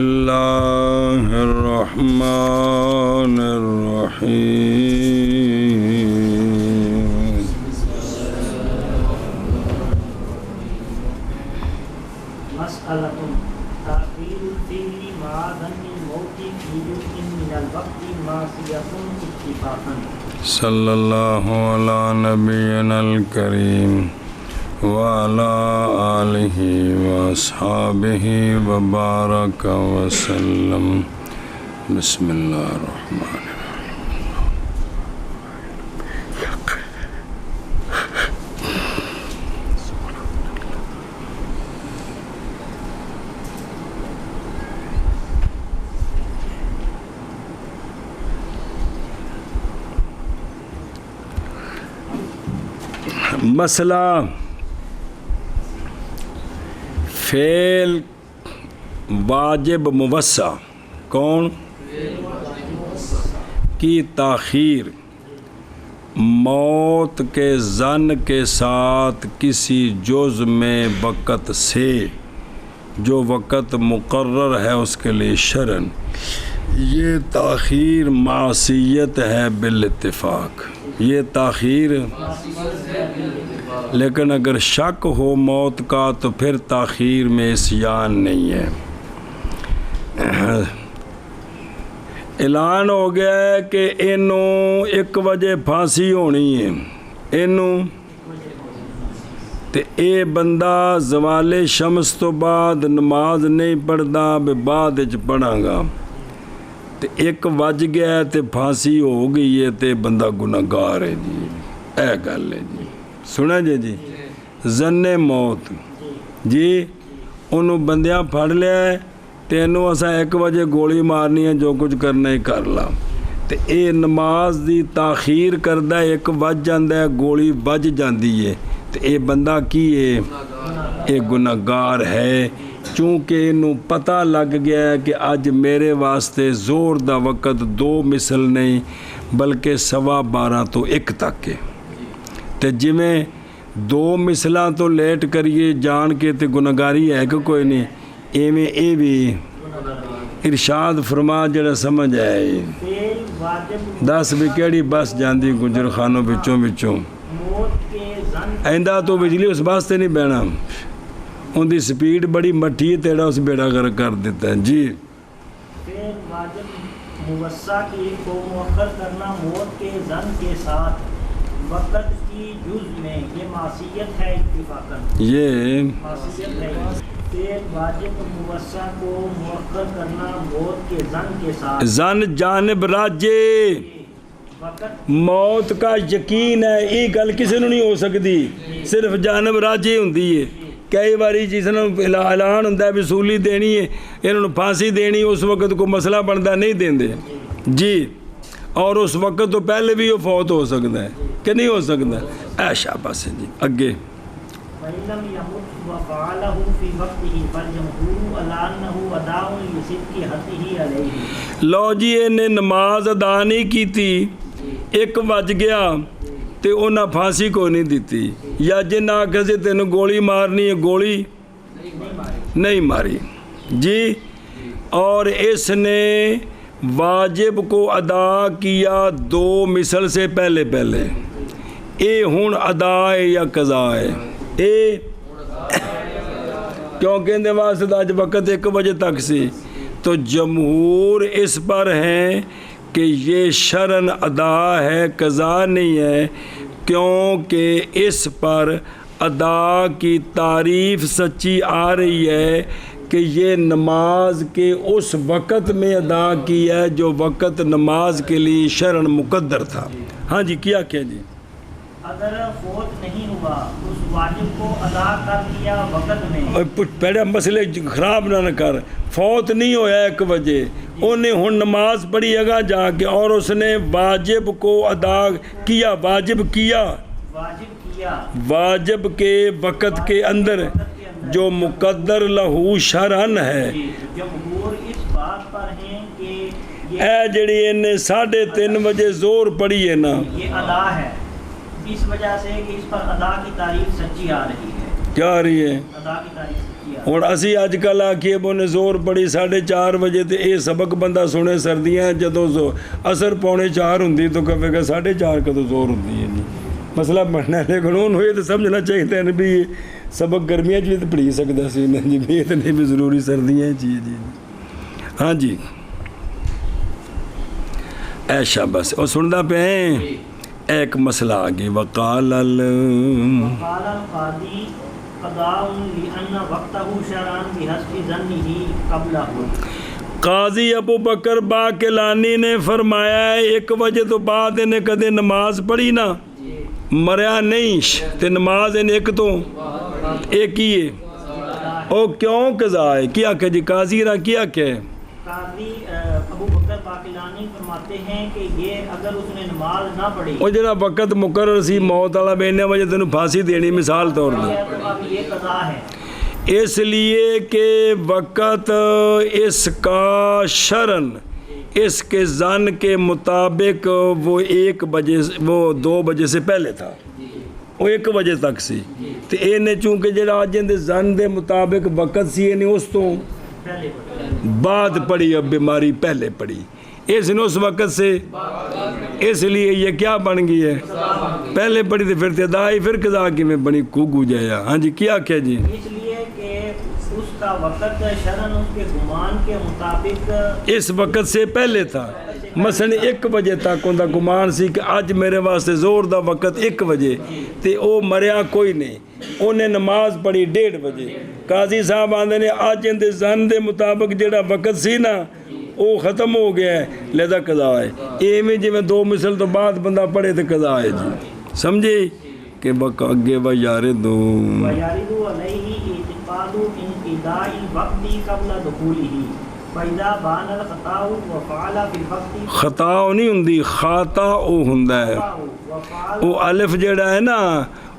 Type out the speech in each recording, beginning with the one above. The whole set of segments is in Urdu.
اللہ الرحمن الرحیم مسئلۃ تأخیر الفعل مع ظن الموت في جزء من الوقت معصیۃ اتفاقا صلی اللہ علی نبینا الکریم وعلى آلہ واصحابہ وبارک وسلم بسم اللہ الرحمن الرحیم۔ مسئلہ فعل واجب موسع کون کی تاخیر موت کے ظن کے ساتھ کسی جز میں وقت سے جو وقت مقرر ہے اس کے لیے شرعاً یہ تاخیر معصیت ہے بالاتفاق۔ یہ تاخیر لیکن اگر شک ہو موت کا تو پھر تاخیر میں عصیان نہیں ہے۔ اعلان ہو گیا ہے کہ انہوں 1 بجے پھانسی ہونی ہے انہوں تے اے بندہ زوال شمس تو بعد نماز نہیں پڑھدا بے بعد وچ پڑھاں گا تے 1 بج گیا تے پھانسی ہو گئی ہے تے بندہ گناہگار ہے جی۔ اے گل ہے جی، سنا جی ظن موت جی انہوں بندیاں پھڑ لیا ہے تے انہوں اساں 1 بجے گولی مارنی ہے جو کچھ کرنا ہی کر لا تے اے نماز دی تاخیر کردہ 1 بج جاندہ ہے گولی بج جاندی ہے تے اے بندہ کی ہے اے گناہگار ہے چونکہ انہوں پتہ لگ گیا ہے کہ اج میرے واسطے زور دا وقت 2 مثل نہیں بلکہ 12:15 تو 1 تک ہے تے جویں 2 مثلاں تو لیٹ کریے جان کے تے گناہگاری ہے کہ کوئی نہیں ایویں اے بھی ارشاد فرما جڑا سمجھ آئے 10 بھی کیڑی بس جاندی گجر خانوں بچوں آئندہ تو بجلی اس بس تے نہیں بہنا ان دی سپیڈ بڑی مٹھی ہے تیڑا اس بیڑا کر دیتا ہے جی۔ پھر واجب موسع کو مؤخر کرنا موت کے ظن کے ساتھ وقت کی جز میں یہ معصیت ہے اتفاقاً۔ یہ معصیت ہے۔ پھر واجب موسع کو مؤخر کرنا موت کے ظن کے ساتھ ظن جانب راجے موت کا یقین ہے یہ گل کسی نے نہیں ہو سکتی صرف جانب راجے ہوندی ہے۔ کئی باری جس نے اعلان ہوتا ہے بھی سولی دینی ہے انہوں نے پھانسی دینی اس وقت کو مسئلہ بنتا نہیں دیندے جی اور اس وقت تو پہلے بھی وہ فوت ہو سکتا ہے کہ نہیں ہو سکتا اے شاباش جی اگے فَإِلَّمْ يَمُتْ وَفَعَلَهُ فِي وَقْتِهِ فَالْجَمْهُورُ عَلَىٰ أَنَّهُ أَدَاءٌ لِصِدْقِ حَقِّهِ عَلَيْهِ۔ لو جی انہیں نماز ادا نہیں کی تھی 1 بج گیا تے انہاں پھانسی کو نہیں دیتی یا جنہاں آکھے سے تینوں گولی مارنی ہے گولی نہیں ماری جی اور اس نے واجب کو ادا کیا 2 مثل سے پہلے اے ہون ادا ہے یا قضا ہے اے کیونکہ اندے واسطے آج وقت 1 بجے تک سی تو جمہور اس پر ہیں کہ یہ شرعاً ادا ہے قضا نہیں ہے کیونکہ اس پر ادا کی تعریف سچی آ رہی ہے کہ یہ نماز کے اس وقت میں ادا کی ہے جو وقت نماز کے لیے شرعاً مقدر تھا۔ ہاں جی کیا جی اگر فوت نہیں ہوا اس واجب کو ادا کر دیا وقت میں پہلے مسئلے خراب نہ کر فوت نہیں ہویا 1 بجے انہیں ہن نماز پڑھی اگا جا کے اور اس نے واجب کو ادا کیا واجب کے وقت کے اندر جو مقدر لہو شرعاً ہے جمہور اس بات پر ہیں کہ اے جڑی انہیں 3:30 بجے زور پڑی ہے نا یہ ادا ہے اس وجہ سے کہ اس پر ادا کی تعریف سچی آ رہی ہے۔ کیا آ رہی ہے؟ ادا کی تعریف سچی آ ہوں اسی اج کل آخیے بونے زور پڑی 4:30 بجے تو یہ سبق بندہ سنے سردیاں جدو اثر 3:45 ہوں تو کہے گا 4:30 کدو زور ہوتی ہے جی مسئلہ بننا لیکن ہوئے تو سمجھنا چاہیے بھی یہ سبق گرمیاں بھی تو پڑھی سکتا سی جی بھی یہ تو نہیں بھی ضروری سردیاں جی جی ہاں جی ایشا بس وہ سنتا پہ ایک مسئلہ آگے وقال القاضی قضاء لأن وقته شرعا بحسب ظنه قبله قاضی ابو بکر باقلانی نے فرمایا ہے 1 بجے تو بعد انہیں کدے نماز پڑھی نا مریا نہیں تے نماز انہیں ایک تو ایک ہی ہے او کیوں قضا ہے کیا کہ جی قاضی را کیا کہ قاضی ابو بکر باقلانی فرماتے ہیں کہ یہ اگر اس نے نماز نہ پڑھی وہ جڑا وقت مقرر سی موت والا بیننے وجہ تینوں پھانسی دینی مثال طور پر تو اب یہ قضا ہے اس لیے کہ وقت اس کا شرن اس کے ظن کے مطابق وہ 1 بجے وہ 2 بجے سے پہلے تھا وہ 1 بجے تک سی تو یہ چونکہ جڑا اج دے ظن دے مطابق وقت سی یہ اس تو بعد پڑی اب بیماری پہلے پڑی اس نے اس وقت سے اس لیے یہ کیا بن گئی ہے پہلے پڑی تو پھر تدائی پھر قضا کی میں بنی کوگو جایا ہاں جی کیا کہ جی اس لیے کہ اس کا وقت شرن اس کے گمان کے مطابق اس وقت سے پہلے تھا مثلا 1 بجے تک ان کا گمان سی کہ اج میرے واسطے زور دا وقت 1 بجے تے او مریا کوئی نہیں انہیں نماز پڑھی 1:30 بجے قاضی صاحب آندے نے اج ان دے ظن دے مطابق جڑا وقت سی نا وہ ختم ہو گیا ہے لہذا قضا ہے ایویں جی میں 2 مثل تو بعد بندہ پڑھے تو قضا ہے جی سمجھے کہ بک اگے ویاردو ویاردو علیہ اعتقاد انقضاء الوقت قبل دخولہ فإذا بان الخطأ وفعل في الوقت خطا نہیں ہوندی خاطا او ہوندا ہے او الف جڑا ہے نا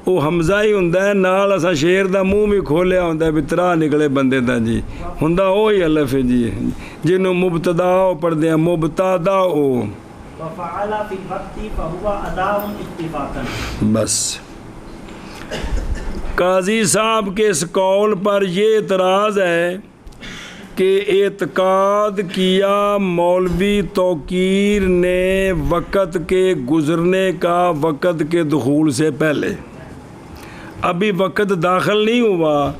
وہ حمزہ ہی ہوندا ہے نال اسا شیر دا منہ بھی کھولیا ہوندا ہے بترا نکلے بندے دا جی ہوندا وہی الف ہے جی جنوں مبتدا پڑھدے ہیں مبتدا او وفعل في الوقت فهو اداء اتفاقا بس قاضی صاحب کے اس قول پر یہ اعتراض ہے کہ اعتقاد کیا مولوی توقیر نے وقت کے گزرنے کا وقت کے دخول سے پہلے ابھی وقت داخل نہیں ہوا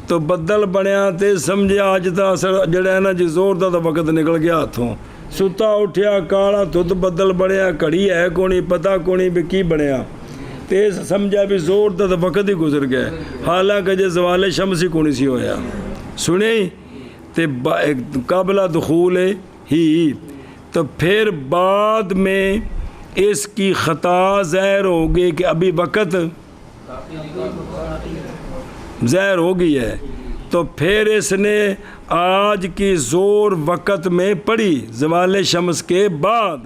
تو بدل بنیا تے سمجھے آج تا اثر جڑا ہے نا جی زور دا وقت نکل گیا ہاتھوں ستا اٹھیا کالا تھت بدل بنیا گھڑی ہے کونی پتہ کونی بھی کی بنیا تے سمجھا بھی زور دا وقت ہی گزر گیا حالانکہ جے زوال شمس ہی کونی سی ہویا سنے تے قبل دخول ہی تو پھر بعد میں اس کی خطا ظاہر ہو گئی کہ ابھی وقت ظاہر ہو گئی ہے تو پھر اس نے آج کی زور وقت میں پڑھی زوال شمس کے بعد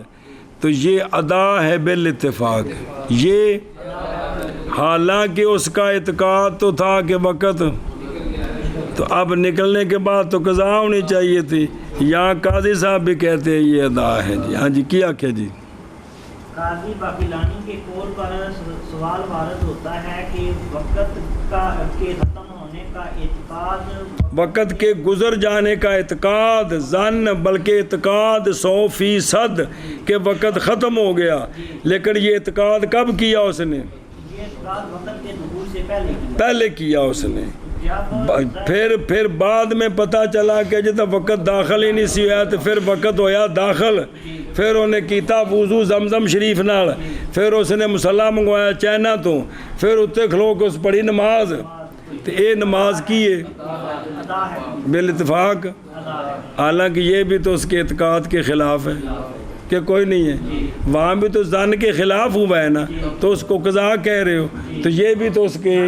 تو یہ ادا ہے بالاتفاق یہ حالانکہ اس کا اعتقاد تو تھا کہ وقت تو اب نکلنے کے بعد تو قضا ہونی چاہیے تھی یہاں قاضی صاحب بھی کہتے ہیں یہ ادا ہے جی ہاں جی کیا کہ جی قاضی باقلانی کے قول پر سوال وارد ہوتا ہے کہ وقت کے ختم ہونے کا اعتقاد وقت کے گزر جانے کا اعتقاد ظن بلکہ اعتقاد 100% کہ وقت ختم ہو گیا لیکن یہ اعتقاد کب کیا اس نے یہ اعتقاد وقت کے دخول سے پہلے کیا اس نے پھر بعد میں پتہ چلا کہ جب وقت داخل ہی نہیں سی ہوا تو پھر وقت ہویا داخل پھر انہیں کیتا وضو زمزم شریف نال پھر اس نے مصلی منگوایا چائنا تو پھر اتنے کھلو کے اس پڑھی نماز تو یہ نماز کی ہے بالاتفاق حالانکہ یہ بھی تو اس کے اعتقاد کے خلاف ہے کہ کوئی نہیں ہے وہاں بھی تو ظن کے خلاف ہوا ہے نا تو اس کو قضا کہہ رہے ہو تو یہ بھی تو اس کے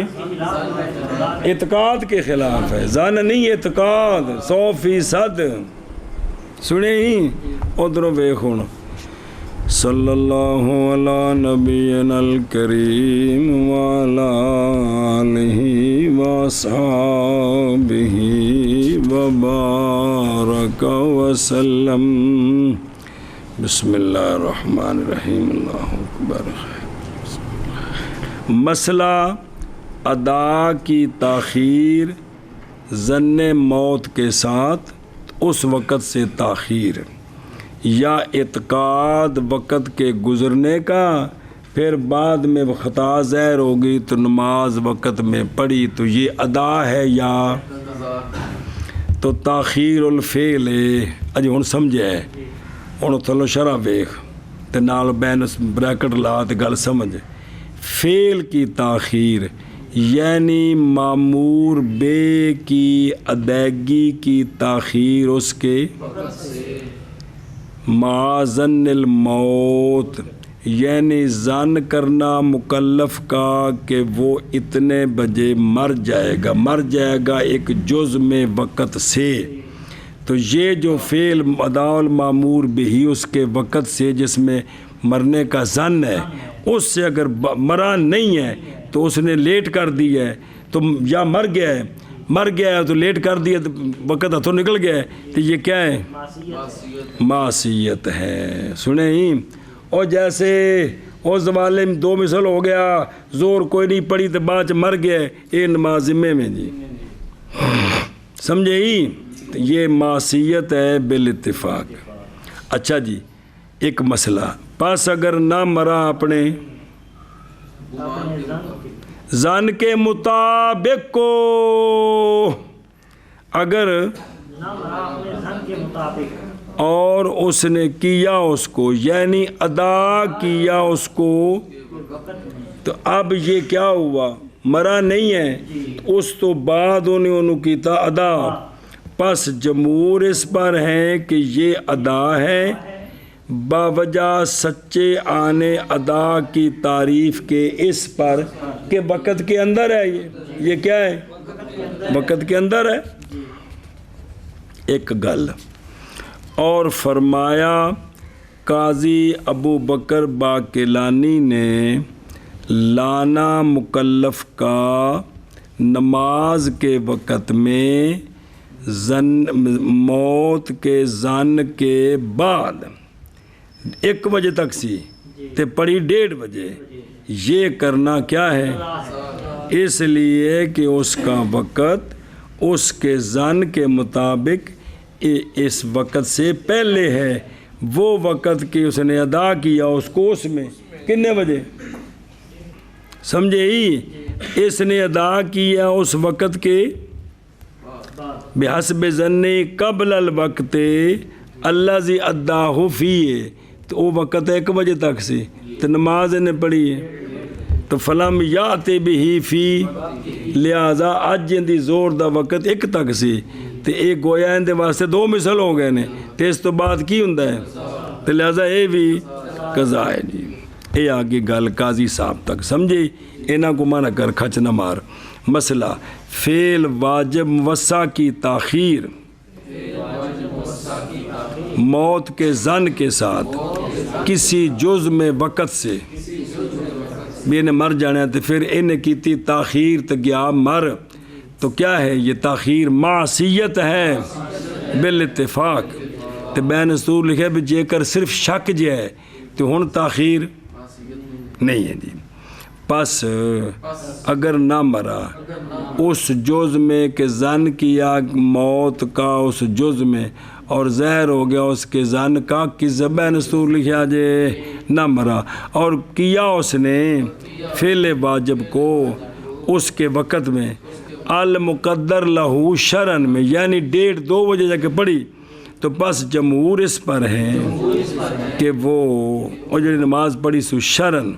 اعتقاد کے خلاف ہے ظن نہیں اعتقاد 100% سنے ہی ادھروں ویکھو صلی اللہ علی نبینا الکریم وعلی آلہ وصحابہ وبارک وسلم بسم اللہ الرحمن الرحیم اللہ اکبر مسئلہ ادا کی تاخیر ظن موت کے ساتھ اس وقت سے تاخیر، یا اعتقاد وقت کے گزرنے کا، پھر بعد میں وہ خطا ظاہر ہوگی تو نماز وقت میں پڑھی تو یہ ادا ہے یا تو تاخیر الفعل ہے۔ اجی ہن سمجھے ہن تھلو شرح ویکھ تے نال بین بریکٹ لا تے گل سمجھ۔ فعل کی تاخیر یعنی مامور بے کی ادائیگی کی تاخیر اس کے مع ظن الموت، یعنی ظن کرنا مکلف کا کہ وہ اتنے بجے مر جائے گا ایک جز میں وقت سے، تو یہ جو فعل ادا المامور بہی اس کے وقت سے جس میں مرنے کا ظن ہے، اس سے اگر مرا نہیں ہے تو اس نے لیٹ کر دی ہے تو یا مر گیا ہے تو لیٹ کر دیا تو وقت ہاتھوں نکل گیا ہے، تو یہ کیا ہے؟ معصیت ہے۔ سنیں ہی اور جیسے اور زوالے میں 2 مثل ہو گیا، زور کوئی نہیں پڑی تو بعد مر گیا، یہ نماز ذمے میں جی سمجھے ہی، یہ معصیت ہے بالاتفاق۔ اچھا جی ایک مسئلہ، پس اگر نہ مرا اپنے ظن کے مطابق کو، اگر اور اس نے کیا اس کو یعنی ادا کیا اس کو، تو اب یہ کیا ہوا؟ مرا نہیں ہے اس تو بعد انہوں کیتا ادا، پس جمہور اس پر ہیں کہ یہ ادا ہے باوجہ سچے آنے ادا کی تعریف کے اس پر کہ وقت کے اندر ہے، یہ کیا ہے؟ وقت کے اندر ہے۔ ایک گل اور فرمایا قاضی ابو بکر باقلانی نے لانا مکلف کا نماز کے وقت میں موت کے ظن کے بعد 1 بجے تک سی تے پڑی 1:30 بجے، یہ کرنا کیا ہے؟ اس لیے کہ اس کا وقت اس کے ظن کے مطابق اس وقت سے پہلے ہے، وہ وقت کی اس نے ادا کیا اس کو اس میں کتنے بجے سمجھے ہی، اس نے ادا کیا اس وقت کے بحسب ظنی قبل الوقت الذی اداہ فیہ، تو وہ وقت 1 بجے تک سی تو نماز نے پڑھی ہے تو فلم یاتی بہی فی، لہذا اج دی زور دا وقت 1 تک سی تو ایک گویا اندے واسطے 2 مثل ہو گئے نے، تو اس تو بعد کی ہوندا ہے تو لہذا یہ بھی قضا ہے جی۔ یہ آگے گل قاضی صاحب تک سمجھے، انہاں کو منع کر کھچ نہ مار۔ مسئلہ فعل واجب موسع کی تاخیر موت کے ظن کے ساتھ کسی جز میں وقت سے بھی انہیں مر جانا ہے تو پھر انہیں کیتی تاخیر تو گیا مر، تو کیا ہے یہ تاخیر؟ معصیت ہے بالاتفاق۔ تو بین اسطور لکھے بھی جے کر صرف شک جے ہے تو ہن تاخیر نہیں ہے جی۔ پس اگر نہ مرا اس جز میں کہ ظن کیا موت کا اس جز میں اور ظاہر ہو گیا اس کے ظن کا کہ بین اسطور لکھا جے نہ مرا، اور کیا اس نے فعل واجب کو اس کے وقت میں المقدر لہو شرن میں یعنی 1:30-2 بجے جا کے پڑھی، تو پس جمہور اس پر ہیں کہ وہ جو نماز پڑھی سو شرن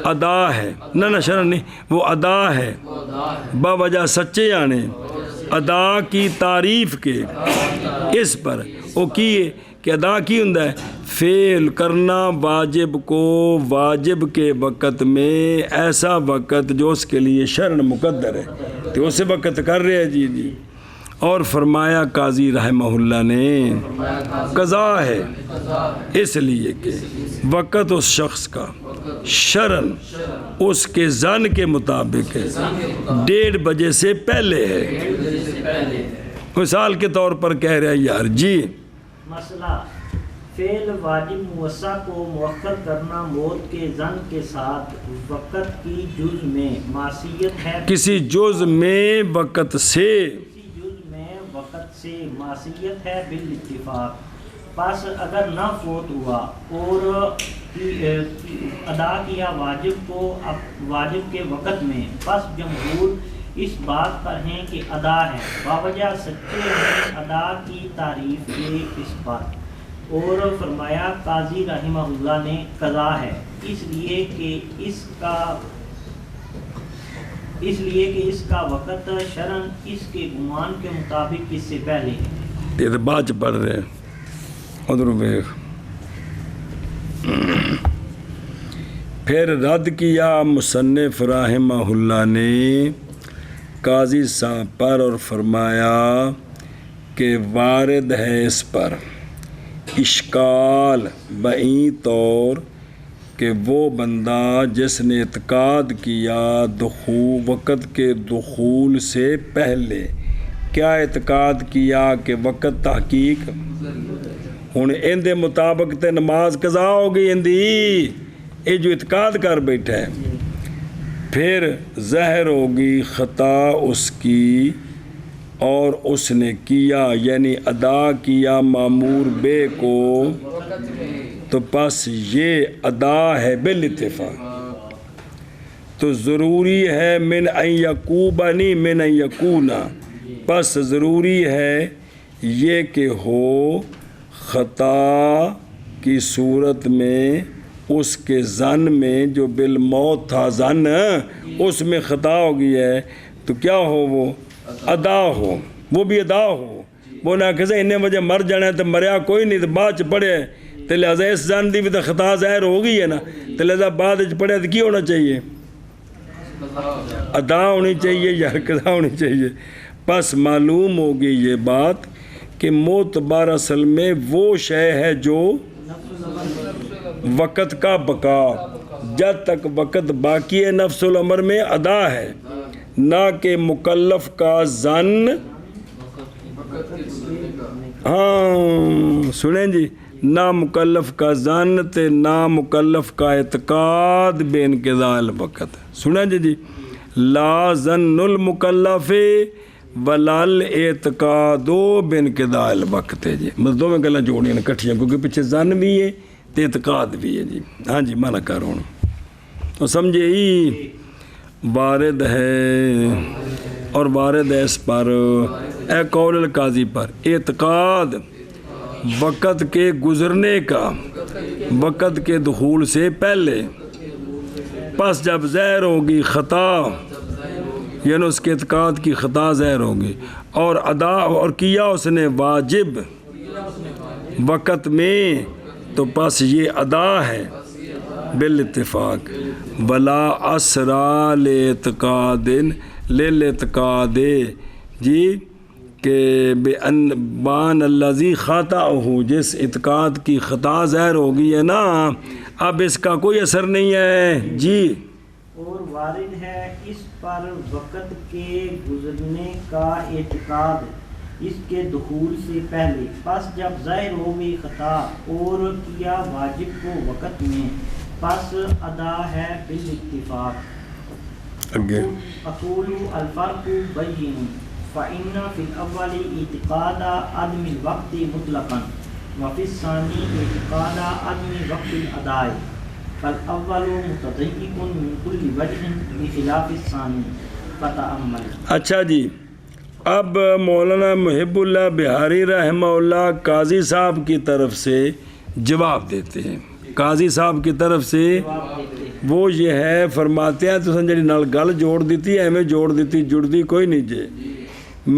ادا ہے، نہ شرن نہیں، وہ ادا ہے باوجہ سچے آنے ادا کی تعریف کے اس پر وہ کیے کہ ادا کی ہوں ہے فعل کرنا واجب کو واجب کے وقت میں ایسا وقت جو اس کے لیے شرن مقدر ہے تو اسے وقت کر رہے ہیں جی۔ اور فرمایا قاضی رحمہ اللہ نے قضا ہے اس لیے کہ وقت اس شخص کا شرن اس کے ظن کے مطابق ہے 1:30 بجے سے پہلے ہے۔ مثال کے طور پر کہہ رہے ہیں یار جی مسئلہ فعل واجب موسع کو مؤخر کرنا موت کے ظن کے ساتھ وقت کی جز میں معصیت ہے، کسی جز میں وقت سے معصیت ہے بالاتفاق. پس اگر نہ فوت ہوا اور ادا کیا واجب کے وقت میں، پس جمہور اس بات پر ہیں کہ ادا ہے، باوجہ سچے ہیں ادا کی تعریف کے اس پر. اور فرمایا قاضی رحمہ اللہ نے قضا ہے، اس لیے کہ اس کا وقت شرعاً اس کے گمان کے مطابق اس سے پہلے ہے. یہ تو بعد پڑھ رہے ہیں. ادھر دیکھ، پھر رد کیا مصنف رحمہ اللہ نے قاضی صاحب پر اور فرمایا کہ وارد ہے اس پر اشکال بئی طور کہ وہ بندہ جس نے اعتقاد کیا وقت کے دخول سے پہلے، کیا اعتقاد کیا کہ وقت تحقیق ہن ان دے مطابق تے نماز قضا ہو گئی اندی، یہ جو اعتقاد کر بیٹھا ہے، پھر ظاہر ہوگی خطا اس کی اور اس نے کیا یعنی ادا کیا معمور بے کو، تو پس یہ ادا ہے بالاتفاق. تو ضروری ہے من ان یکوبا نہیں من ان یکونا، پس ضروری ہے یہ کہ ہو خطا کی صورت میں اس کے ظن میں جو بالموت تھا ظن، اس میں خطا ہو گئی ہے تو کیا ہو، وہ ادا ہو، وہ بھی ادا ہو. وہ نہ کہ انہیں وجہ مر جانا ہے تو مریا کوئی نہیں تو بعد چ پڑھے، تو لہٰذا اس ظن دی بھی تو خطا ظاہر ہو گئی ہے نا، تو لہٰذا بعد چ پڑھے تو کی ہونا چاہیے، ادا ہونی چاہیے یا قضا ہونی چاہیے. پس معلوم ہوگی یہ بات کہ معتبر اصل میں وہ شے ہے جو وقت کا بقا، جب تک وقت باقی ہے نفس الامر میں ادا ہے، نہ کہ مکلف کا ظن. ہاں سنیں جی، نہ مکلف کا ظن تے نہ مکلف کا اعتقاد بے انقضاء الوقت. سنیں جی، لا ظن المکلف ولا الاعتقاد بے انقضاء الوقت ہے جی. مطلب دو میں گلاں جوڑیاں کٹھیاں کیونکہ پیچھے ظن بھی ہے تے اعتقاد بھی ہے جی. ہاں جی مانا کر ہوں تو سمجھے ہی وارد ہے، اور وارد ہے اس پر اے قول القاضی پر اعتقاد وقت کے گزرنے کا، وقت کے دخول سے پہلے. پس جب ظاہر ہوگی خطا یعنی اس کے اعتقاد کی خطا ظاہر ہوگی اور ادا اور کیا اس نے واجب وقت میں، تو پس یہ ادا ہے بالاتفاق. ولا اسرا لاعتقاد للاعتقاد جی کہ بان الذی خطأہ، جس اعتقاد کی خطا ظاہر ہو گئی ہے نا، اب اس کا کوئی اثر نہیں ہے جی. اور وارد ہے اس پر وقت کے گزرنے کا اعتقاد اس کے دخول سے پہلے. پس جب ظاہر ہو گئی خطا اور کیا واجب کو وقت میں، پس ادا ہے بالاتفاق. اقول الفرق بین فإن في الأول اعتقاد عدم الوقت مطلقا وفي الثاني اعتقاد عدم وقت الأداء، فالأول متضيق من كل وجه بخلاف الثاني فتأمل. اچھا جی، اب مولانا محب اللہ بہاری رحمہ اللہ قاضی صاحب کی طرف سے جواب دیتے ہیں. قاضی صاحب کی طرف سے وہ یہ ہے، فرماتے ہیں تو سنجھڑی نال گل جوڑ دیتی ہے، ہمیں جوڑ دیتی جڑتی کوئی نہیں جے.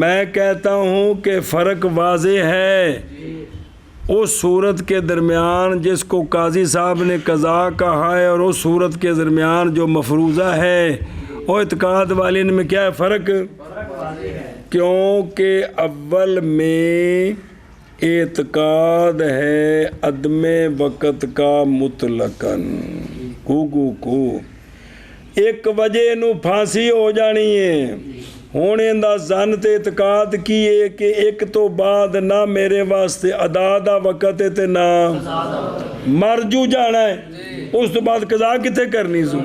میں کہتا ہوں کہ فرق واضح ہے اس صورت کے درمیان جس کو قاضی صاحب نے قضا کہا ہے اور اس صورت کے درمیان جو مفروضہ ہے، اور اعتقاد والے میں کیا ہے فرق؟ کیونکہ اول میں اعتقاد ہے عدم وقت کا مطلقاً کو ایک وجہ نو پھانسی ہو جانی ہے، ہوں اندا زن تے اعتقاد کی ہے کہ ایک تو بعد نہ میرے واسطے ادا دا وقت ہے تے نہ مر جو جانا ہے، اس تو بعد قضا کتے کرنی سو.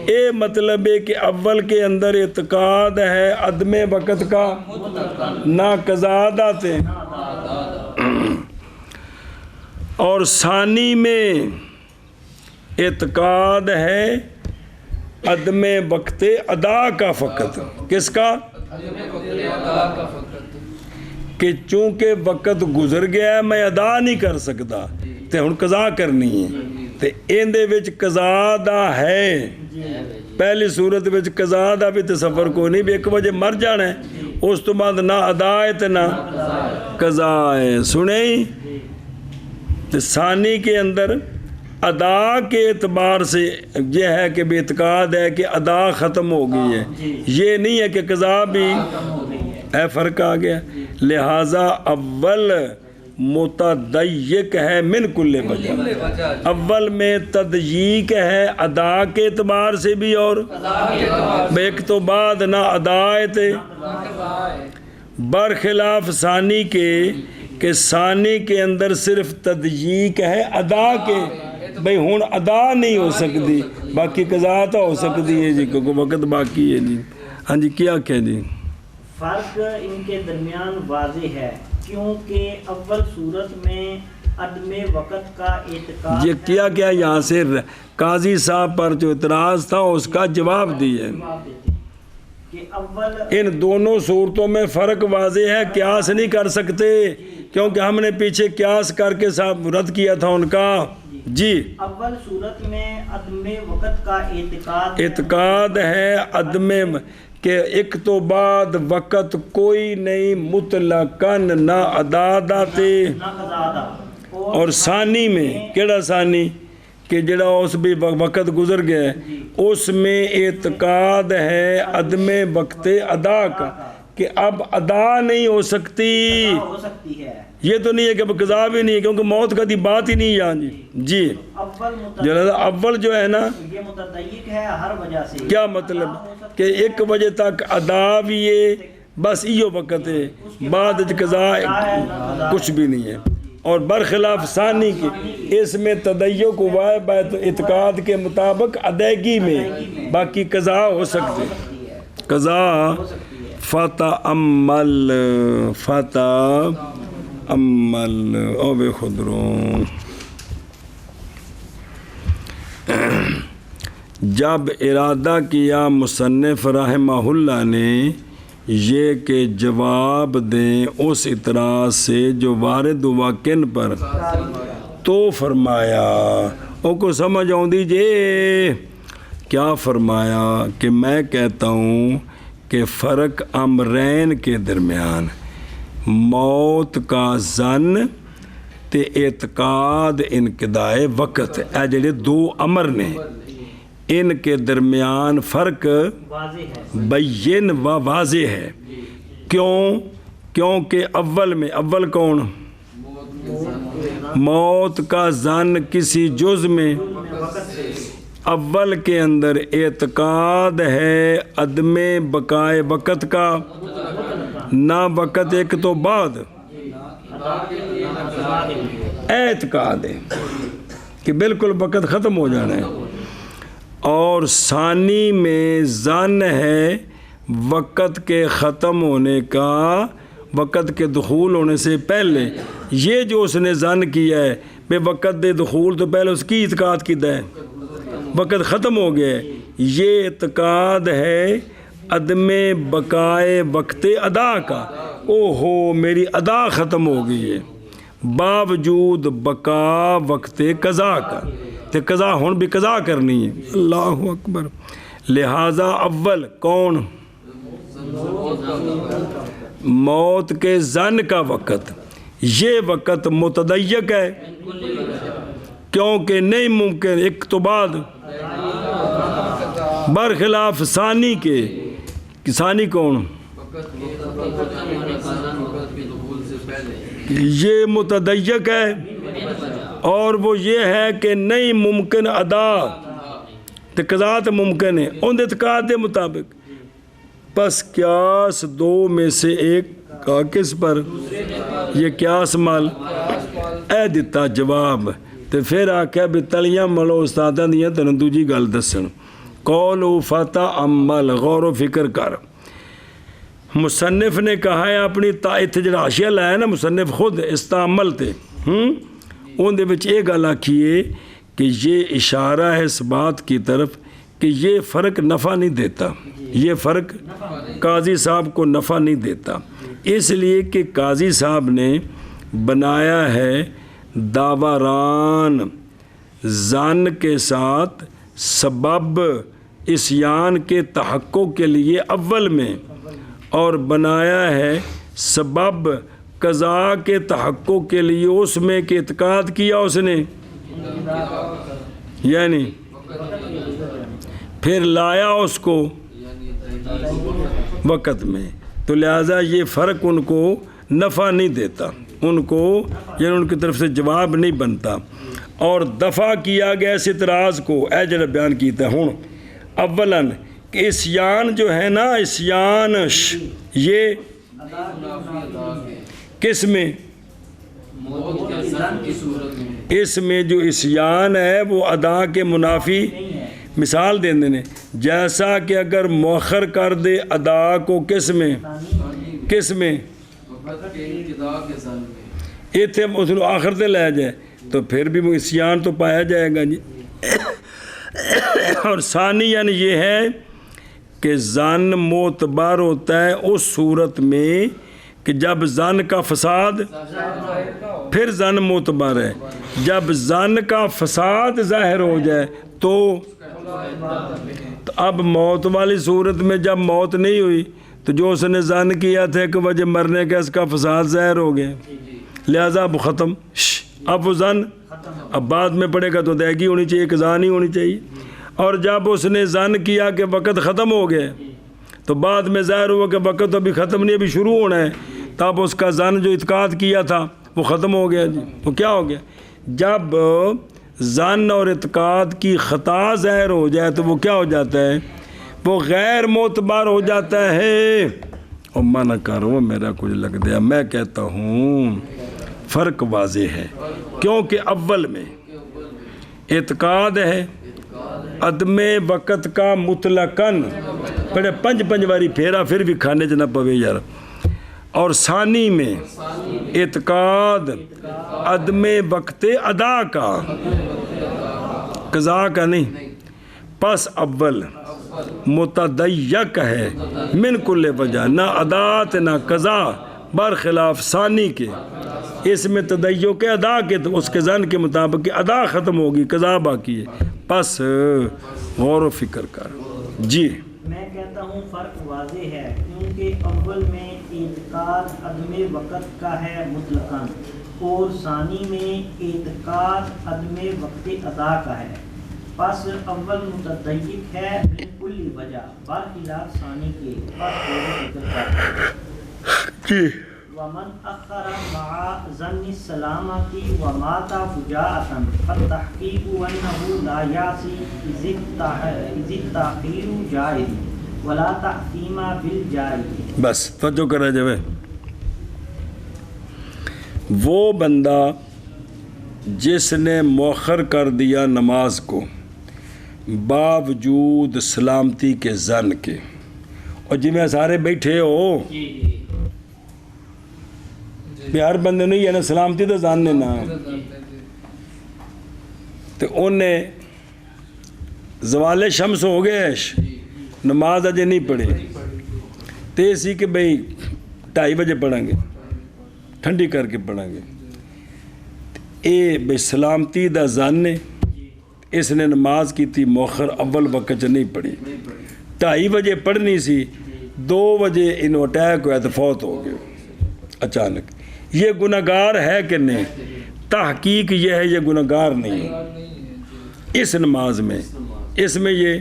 اے مطلب ہے کہ اول کے اندر اعتقاد ہے عدم وقت کا، نہ قضا دا تے، اور ثانی میں اعتقاد ہے عدم وقت ادا کا فقط. کس کا؟ کہ چونکہ وقت گزر گیا ہے میں ادا نہیں کر سکتا تے ہن قضا کرنی ہے، تے ایندے وچ قضا دا ہے. پہلی صورت وچ قضا دا بھی تصور کوئی نہیں، بھی 1 بجے مر جانا ہے، اس تو بعد نہ ادا ہے تے نہ قضا ہے. سنیں تے ثانی کے اندر ادا کے اعتبار سے یہ ہے کہ بے اعتقاد ہے کہ ادا ختم ہو گئی ہے، یہ نہیں ہے کہ قضا بھی ہے. فرق آ گیا. لہٰذا اول متضیق ہے من کل وجہ، اول میں تضییق ہے ادا کے اعتبار سے بھی اور ایک تو بعد نہ ادا ہے، برخلاف ثانی کے کہ ثانی کے اندر صرف تضییق ہے ادا کے. بھئی ہون ادا نہیں ہو سکتی، باقی قضا تو ہو سکتی ہے جی، کیونکہ وقت باقی ہے جی. ہاں جی کیا کہ جی فرق ان کے درمیان واضح ہے کیونکہ اول صورت میں عدم وقت کا اعتقاد یہ کیا کیا یہاں سے قاضی صاحب پر جو اعتراض تھا اس کا جواب دیا کہ اول ان دونوں صورتوں میں فرق واضح ہے، قیاس نہیں کر سکتے کیونکہ ہم نے پیچھے قیاس کر کے صاحب رد کیا تھا ان کا. جی اول صورت میں عدم وقت کا اعتقاد ہے عدم کہ ایک تو بعد وقت کوئی نہیں مطلقاً نہ ادا داتے، اور ثانی میں کیڑا ثانی کہ جڑا اس بھی وقت گزر گیا ہے اس میں اعتقاد ہے عدم وقت ادا کا کہ اب ادا نہیں ہو سکتی. یہ تو نہیں ہے کہ اب قضا بھی نہیں ہے کیونکہ موت کا دی بات ہی نہیں یہاں. جی اول جو ہے نا یہ متضیق ہے ہر وجہ سے. کیا مطلب کہ 1 بجے تک ادا بھی ہے، بس یہ وقت ہے، بعد قضا کچھ بھی نہیں ہے. اور برخلاف ثانی کی اس میں تضیق ہوا ہے بیت اعتقاد کے مطابق ادائیگی میں، باقی قضا ہو سکتے قضا. فتأمل او بے خدروں. جب ارادہ کیا مصنف رحمہ اللہ نے یہ کہ جواب دیں اس اعتراض سے جو وارد ہوا کن پر، تو فرمایا او کو سمجھ آؤں دیجئے کیا فرمایا کہ میں کہتا ہوں کہ فرق امرین کے درمیان موت کا ظن تے اعتقاد انقضائے وقت، اے جڑے 2 امر نے ان کے درمیان فرق بین و واضح ہے. کیونکہ اول میں اول کون؟ موت کا ظن کسی جز میں، اول کے اندر اعتقاد ہے عدم بقائے وقت کا، نہ وقت ایک تو بعد اعتقاد ہے کہ بالکل وقت ختم ہو جانا ہے. اور ثانی میں ظن ہے وقت کے ختم ہونے کا، وقت کے دخول ہونے سے پہلے. یہ جو اس نے ظن کیا ہے بے وقت دے دخول تو پہلے اس کی اعتقاد کی ہے وقت ختم ہو گیا ہے، یہ اعتقاد ہے عدم بقائے وقت ادا کا. او ہو میری ادا ختم ہو گئی ہے باوجود بقا وقت قضا کا، تو قضا ہون بھی قضا کرنی ہے. اللہ اکبر. لہٰذا اول کون؟ موت کے ظن کا وقت، یہ وقت متضیق ہے کیونکہ نہیں ممکن ایک تو بعد، برخلاف ثانی کے. ثانی کون؟ یہ متضیق ہے اور وہ یہ ہے کہ نہیں ممکن ادا، تو قضا تو ممکن ہے ان اعتقاد کے مطابق. پس قیاس دو میں سے ایک کا کس پر؟ یہ قیاس مال اے دیتا جواب تے پھر آکھیا بھی تلیاں ملو استاداں دیاں تینوں دوجی گل دسن قول فتح عمل غور و فکر کر مصنف نے کہا ہے اپنی اتنے جڑا حاشیہ لایا نا مصنف خود استعمل تے ان دے وچ یہ گل آکھیے کہ یہ اشارہ ہے اس بات کی طرف کہ یہ فرق نفع نہیں دیتا یہ فرق قاضی صاحب کو نفع نہیں دیتا اس لیے کہ قاضی صاحب نے بنایا ہے داوران زن کے ساتھ سبب عصیان کے تحقق کے لیے اول میں اور بنایا ہے سبب قضاء کے تحقق کے لیے اس میں کہ اعتقاد کیا اس نے یعنی پھر لایا اس کو وقت میں تو لہٰذا یہ فرق ان کو نفع نہیں دیتا ان کو یعنی ان کی طرف سے جواب نہیں بنتا اور دفع کیا گیا اس اعتراض کو اے جڑا بیان کیتا ہے ہوں اولاً کہ عصیان جو ہے نا عصیان یہ کس میں اس میں جو عصیان ہے وہ ادا کے منافی مثال دیں دینے جیسا کہ اگر مؤخر کر دے ادا کو کس میں اتنے اس نے آخر تے لے جائے تو پھر بھی عصیان تو پایا جائے گا جی اور ثانی یعنی یہ ہے کہ ظن معتبر ہوتا ہے اس صورت میں کہ جب ظن کا فساد پھر ظن معتبر ہے جب ظن کا فساد ظاہر ہو جائے تو اب موت والی صورت میں جب موت نہیں ہوئی تو جو اس نے ظن کیا تھا کہ وجہ مرنے کا اس کا فساد ظاہر ہو گیا لہذا اب ختم اب وہ ظن اب بعد میں پڑے گا تو ادائیگی ہونی چاہیے قضا نہیں ہونی چاہیے اور جب اس نے ظن کیا کہ وقت ختم ہو گیا تو بعد میں ظاہر ہوا کہ وقت ابھی ختم نہیں ابھی شروع ہونا ہے تب اس کا ظن جو اعتقاد کیا تھا وہ ختم ہو گیا جی وہ کیا ہو گیا جب ظن اور اعتقاد کی خطا ظاہر ہو جائے تو وہ کیا ہو جاتا ہے وہ غیر معتبر ہو جاتا ہے اور منع کرو میرا کچھ لگ دیا میں کہتا ہوں فرق واضح ہے کیونکہ اول میں اعتقاد ہے عدم وقت کا مطلقاً بڑے پنج واری پھیرا پھر بھی کھانے چ نہ پوے یار اور ثانی میں اعتقاد عدم وقت ادا کا قضا کا نہیں پس اول متدیق ہے من کل وجہ نہ عدات نہ قضا برخلاف ثانی کے اس میں تدیق کے ادا کے تو اس کے ظن کے مطابق کہ ادا ختم ہوگی قضا باقی ہے پس غور و فکر کر جی میں کہتا ہوں فرق واضح ہے کیونکہ اول میں اعتقاد عدم وقت کا ہے مطلقاً اور ثانی میں اعتقاد عدم وقت ادا کا ہے پس اول متدیق ہے من کل وجہ برخلاف ثانی کے پس غور و فکر کر جی ومن اخر مع ظن السلامتی ومات فجاءة فالتحقیق انه لا یعصی اذ التاخیر جائز ولا تحتیم بالجائز بس توجہ کرا جائے وہ بندہ جس نے مؤخر کر دیا نماز کو باوجود سلامتی کے ظن کے اور جی میں سارے بیٹھے ہو ہر بندے نہیں ہے نا سلامتی تو ظن نا تو انہیں زوال شمس ہو گئے نماز اجے نہیں پڑھی تو اسی کہ بھئی 2:30 بجے پڑھیں گے ٹھنڈی کر کے پڑھیں گے اے بھئی سلامتی دا ظن ہے اس نے نماز کی تھی مؤخر اول وقت نہیں پڑھی 2:30 بجے پڑھنی سی 2 بجے انہوں اٹیک ہوا تو فوت ہو گئے اچانک یہ گناہگار ہے کہ نہیں تحقیق یہ ہے یہ گناہگار نہیں ہے اس نماز میں اس میں یہ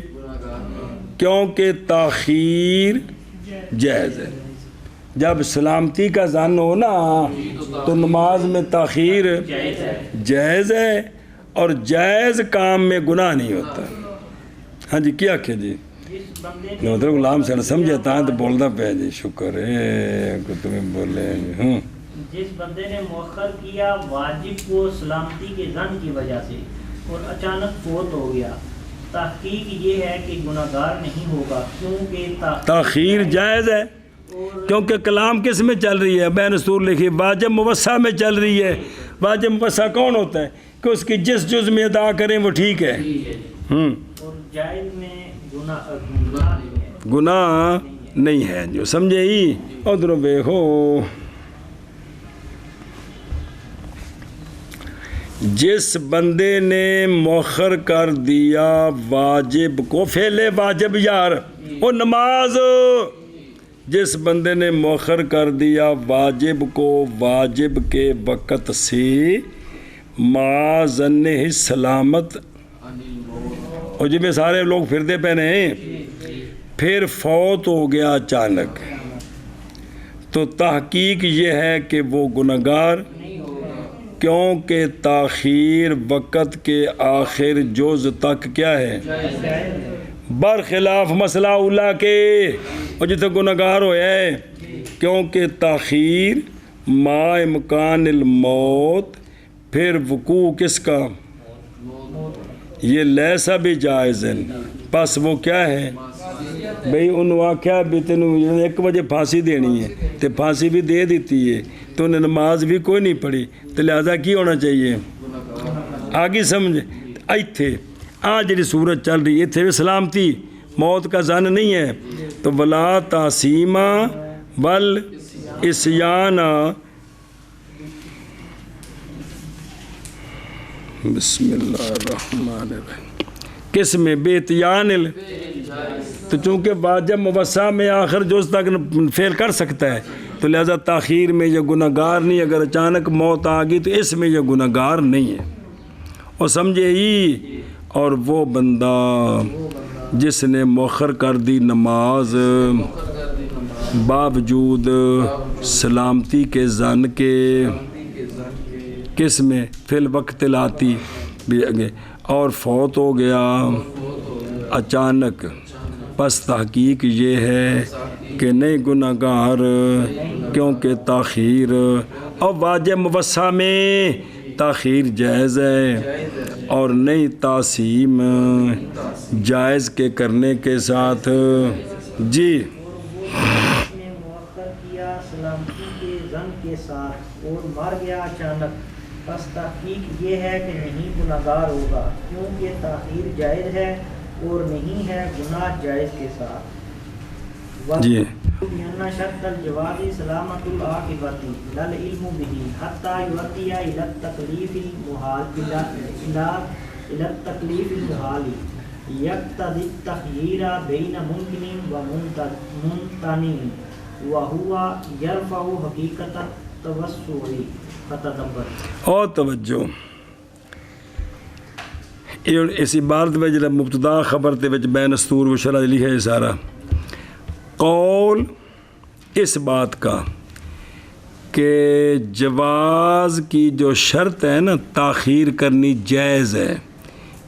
کیونکہ تاخیر جائز ہے جب سلامتی کا ظن ہو نا تو نماز میں تاخیر جائز ہے اور جائز کام میں گناہ نہیں ہوتا ہاں جی کیا کہ جی بندے مطلب غلام سے سمجھتا ہے تو بولتا پہ جی شکر ہے کہ تمہیں بولے ہوں جس بندے نے مؤخر کیا واجب کو سلامتی کے ظن کی وجہ سے اور اچانک فوت ہو گیا، تحقیق یہ ہے کہ گناہگار نہیں ہوگا، کیونکہ تاخیر جائز ہے، کیونکہ کلام کس میں چل رہی ہے؟ بین سور لکھی واجب موسع میں چل رہی ہے۔ واجب موسع کون ہوتا ہے؟ کہ اس کی جس جز میں ادا کریں وہ ٹھیک ہے، اور جائز میں گناہ نہیں ہے، جو سمجھے ہی ادھر دیکھو جس بندے نے مؤخر کر دیا واجب کو، فعل واجب یار وہ نماز، جس بندے نے مؤخر کر دیا واجب کو واجب کے وقت سے ما ظنہ سلامت، اور جب میں سارے لوگ پھردے پہنے ہیں، پھر فوت ہو گیا اچانک، تو تحقیق یہ ہے کہ وہ گنہگار، کیونکہ تاخیر وقت کے آخر جز تک کیا ہے؟ برخلاف مسئلہ اولا کے، اور جتنے گنہگار ہوئے ہے، کیونکہ تاخیر ما امکان الموت، پھر وقوع کس کا؟ یہ لیسا بھی جائز ہے، پس وہ کیا ہے؟ بھئی ان واقعہ بھی تینوں 1 بجے پھانسی دینی ہے تو پھانسی بھی دے دیتی ہے، تو انہیں نماز بھی کوئی نہیں پڑھی، تو لہذا کی ہونا چاہیے؟ آگے سمجھ ایتھے آج جی صورت چل رہی ہے، ایتھے بھی سلامتی، موت کا ظن نہیں ہے، تو ولا تعصیمہ بل اسیانہ، بسم اللہ الرحمن الرحیم، کس میں؟ بیتیان تو چونکہ واجب موسع میں آخر جز تک فعل کر سکتا ہے، تو لہذا تاخیر میں یہ گناہگار نہیں، اگر اچانک موت آ گئی تو اس میں یہ گناہگار نہیں ہے، اور سمجھے ہی۔ اور وہ بندہ جس نے مؤخر کر دی نماز باوجود سلامتی کے ظن کے، کس میں؟ فی الوقت لاتی بھی، اور فوت ہو گیا اچانک، پس تحقیق یہ ہے کہ نہیں گناہگار، کیونکہ تاخیر، اور واجب موسع میں تاخیر جائز ہے، اور نہیں تعصیم جائز کے کرنے کے ساتھ جی۔ اس نے مؤخر کیا سلامتی کے ظن کے ساتھ اور مر گیا اچانک، پس تحقیق یہ ہے کہ نہیں گناہگار ہوگا، کیونکہ تاخیر جائز ہے اور نہیں ہے گناہ جائز کے ساتھ۔ جی لأن شرط الجواز سلامت العاقبۃ لا العلم به حتى يؤدي الى التکلیف المحال الى التکلیف المحال یقتضی التخییر بین ممکن و ممتنع وهو یرفع حقیقت التوسع فتدبر۔ اور توجہ، اس عبارت میں جب مبتدا خبر تے وچ بین اسطور و شرح لکھا ہے سارا قول اس بات کا کہ جواز کی جو شرط ہے نا، تاخیر کرنی جائز ہے،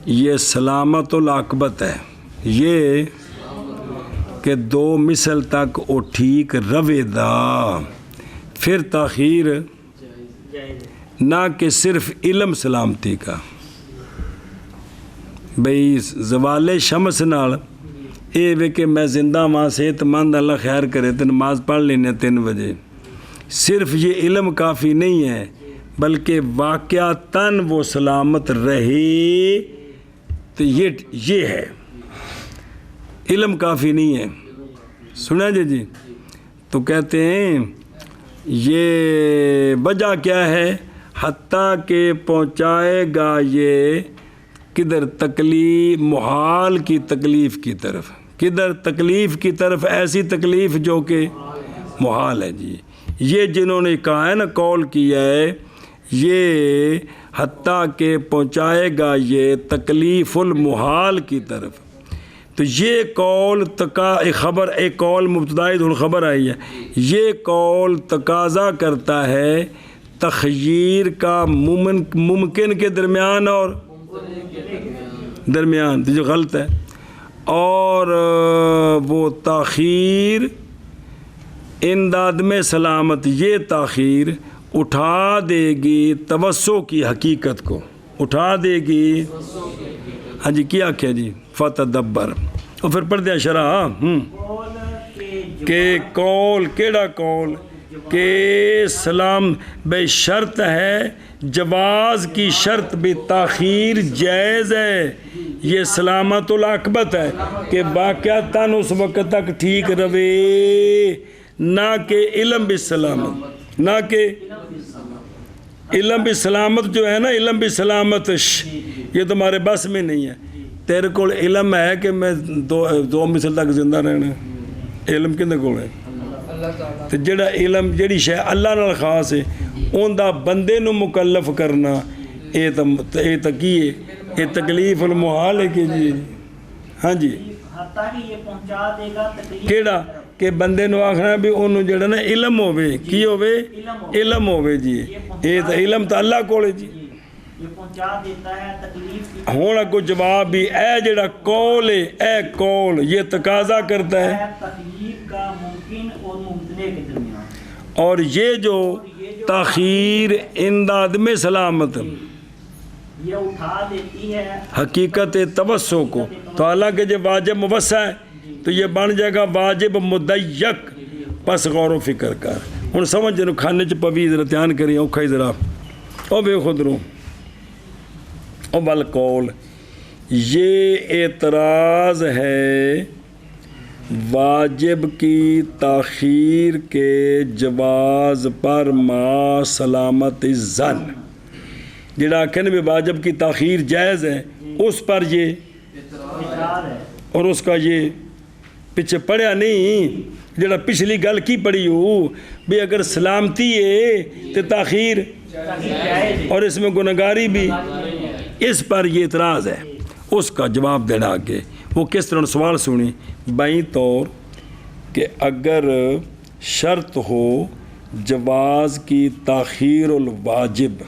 یہ سلامت العاقبت ہے، یہ کہ 2 مثل تک او ٹھیک روے دا، پھر تاخیر نہ کہ صرف علم سلامتی کا۔ بھئی زوال شمس نال اے وے کہ میں زندہ ماں صحت مند، اللہ خیر کرے تو نماز پڑھ لینے 3 بجے، صرف یہ علم کافی نہیں ہے، بلکہ واقعتاً وہ سلامت رہے، تو یہ ہے، علم کافی نہیں ہے۔ سنا جی، تو کہتے ہیں یہ وجہ کیا ہے؟ حتیٰ کہ پہنچائے گا یہ کدھر؟ تکلیف محال کی تکلیف کی طرف، کدھر؟ تکلیف کی طرف، ایسی تکلیف جو کہ محال ہے جی۔ یہ جنہوں نے کہا ہے نا، قول کیا ہے، یہ حتیٰ کہ پہنچائے گا یہ تکلیف المحال کی طرف، تو یہ قول خبر، ایک قول مبتدائی دھن خبر آئی ہے، یہ قول تقاضا کرتا ہے تخییر کا ممکن کے درمیان اور درمیان، جو غلط ہے، اور وہ تاخیر امداد میں سلامت، یہ تاخیر اٹھا دے گی توسع کی حقیقت کو، اٹھا دے گی. ہاں جی کیا کیا جی فتدبر. اور پھر پڑھ دیا شرح کہ قول کیڑا قول کہ سلام بے شرط ہے، جواز کی شرط بھی تاخیر جائز ہے. یہ سلامت العاقبت ہے کہ واقعتاً اس وقت تک ٹھیک رہے، نہ کہ علم بھی سلامت، نہ کہ علم بھی سلامت جو ہے نا، علم بھی سلامت یہ تمہارے بس میں نہیں ہے. تیرے کو علم ہے کہ میں دو مثل تک زندہ رہنا، علم کنے کو ہے؟ تو جڑا علم جڑی شے اللہ نال خاص ہے ان دا بندے نو مکلف کرنا، اے تا کی ہے، یہ تکلیف المحال ہے کہ جی. ہاں جی حتیٰ کہ یہ پہنچا دے گا تکلیف کیڑا کہ بندے نو آخنا بھی انہوں جڑا نا علم ہوئے، کی ہوئے؟ علم ہوئے جی. یہ تا علم تا اللہ کولے جی. یہ پہنچا دیتا ہے تکلیف کی. ہونا کو جواب بھی اے جڑا قول ہے، اے قول یہ تقاضا کرتا ہے تکلیف کا ممکن اور ممتنع کے درمیان. اور یہ جو تاخیر امداد میں سلامت یہ اٹھا دیتی ہے حقیقت توسع کو، تو حالانکہ جب واجب موسع ہے تو یہ بن جائے گا واجب مضیق. پس غور و فکر کر ہن سمجھ جنو کھانے چ پوی ذرا دھیان کری اوکھا ہی ذرا او بے خود رو او بالقول. یہ اعتراض ہے واجب کی تاخیر کے جواز پر ما سلامت الظن. جڑا آکھن بھی واجب کی تاخیر جائز ہے اس پر یہ اعتراض ہے. اور اس کا یہ پیچھے پڑھیا نہیں، جڑا پچھلی گل کی پڑھی ہو بھی اگر سلامتی ہے تو تاخیر اور اس میں گناہگاری بھی، اس پر یہ اعتراض ہے. اس کا جواب دینا آگے وہ کس طرح سوال سنی بائیں طور کہ اگر شرط ہو جواز کی تاخیر الواجب،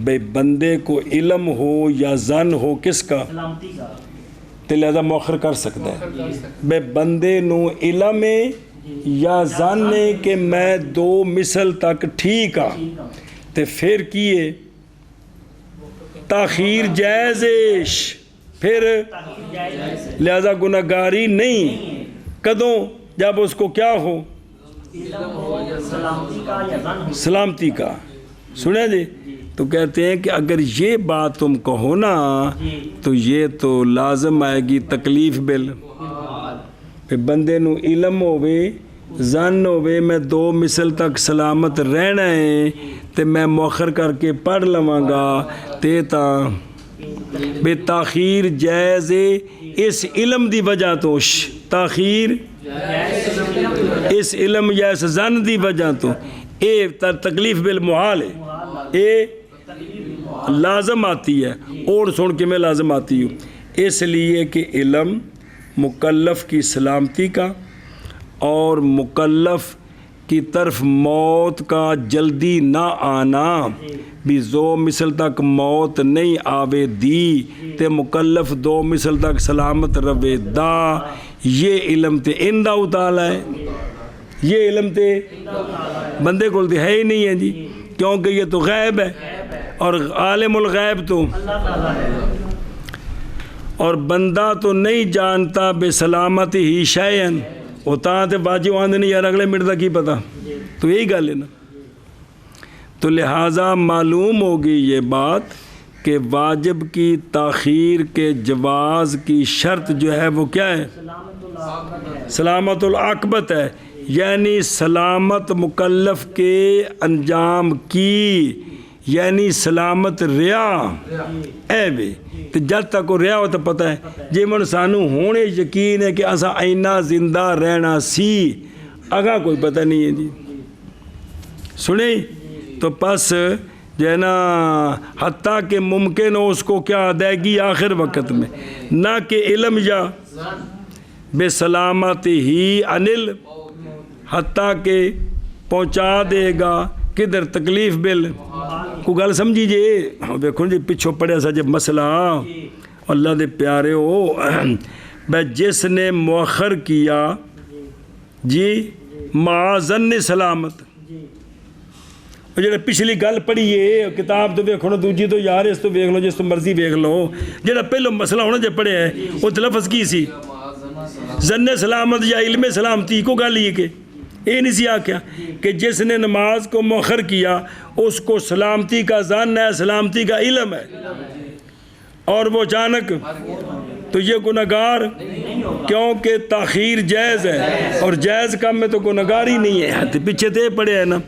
بے بندے کو علم ہو یا ظن ہو کس کا، سلامتی کا، تو لہذا مؤخر کر سکتا ہے. بے بندے نو علم ہے یا ظن ہے کہ میں دو مثل تک ٹھیک ہاں، تو پھر کیے تاخیر جائز ہے، پھر لہذا گناہگاری نہیں. کدوں؟ جب اس کو کیا ہو، سلامتی کا یا ظن ہو. سلامتی کا. سنیں جی تو کہتے ہیں کہ اگر یہ بات تم کہو نا تو یہ تو لازم آئے گی تکلیف بل. پھر بندے نو علم ہوئے ظن ہوئے میں دو مثل تک سلامت رہنا ہے تو میں مؤخر کر کے پڑھ لواں گا تا بے تاخیر جائز اس علم دی وجہ تو، تاخیر اس علم یا اس ظن دی وجہ تو اے تکلیف بالمحال ہے، اے لازم آتی ہے. اور سن کے میں لازم آتی ہوں اس لیے کہ علم مکلف کی سلامتی کا اور مکلف کی طرف موت کا جلدی نہ آنا بھی دو مثل تک موت نہیں آوے دی تے مکلف دو مثل تک سلامت روے دا. یہ علم تے اندہ اتالا ہے، یہ علم تے بندے کو ہے ہی نہیں ہے جی، کیونکہ یہ تو غیب ہے اور عالم الغیب تو اور بندہ تو نہیں جانتا بے سلامت ہی شیئن. وہ تاں تے باجی آندھ نہیں یار اگلے منٹ دا کی پتا، تو یہی گل ہے نا. تو لہٰذا معلوم ہوگی یہ بات کہ واجب کی تاخیر کے جواز کی شرط جو ہے وہ کیا ہے، سلامت العاقبت ہے، یعنی سلامت مکلف کے انجام کی، یعنی سلامت ریا اے بے. تو جب تک وہ ریا ہو تو پتہ ہے جی من سانو ہونے یقین ہے کہ اسا اینا زندہ رہنا سی، اگا کوئی پتہ نہیں ہے جی. سنیں تو پس جو ہے نا حتیٰ کہ ممکن ہو اس کو کیا ادائیگی آخر وقت میں، نہ کہ علم یا بے سلامت ہی انل، حتیٰ کہ پہنچا دے گا کدھر تکلیف بل. کو گل سمجھی جی دیکھو جی پچھو پڑیا سا جب مسئلہ اللہ دے پیارے ہو بھائی جس نے مؤخر کیا جی معاذن سلامت جڑا پچھلی گل پڑھیے کتاب تو ویکھو نا دوجی تو یار اس تو ویکھ لو جس تو مرضی ویکھ لو جڑا پہلو مسئلہ ہونا جو پڑھیا ہے وہ لفظ کی سی زن سلامت یا علم سلامتی کو گل یہ کہ یہ نہیں سی آکھیا کہ جس نے نماز کو مؤخر کیا اس کو سلامتی کا ظن ہے سلامتی کا علم ہے اور وہ اچانک تو یہ گناہگار کیونکہ تاخیر جائز ہے اور جائز کام میں تو گناہگار ہی نہیں ہے پیچھے تے پڑے ہے نا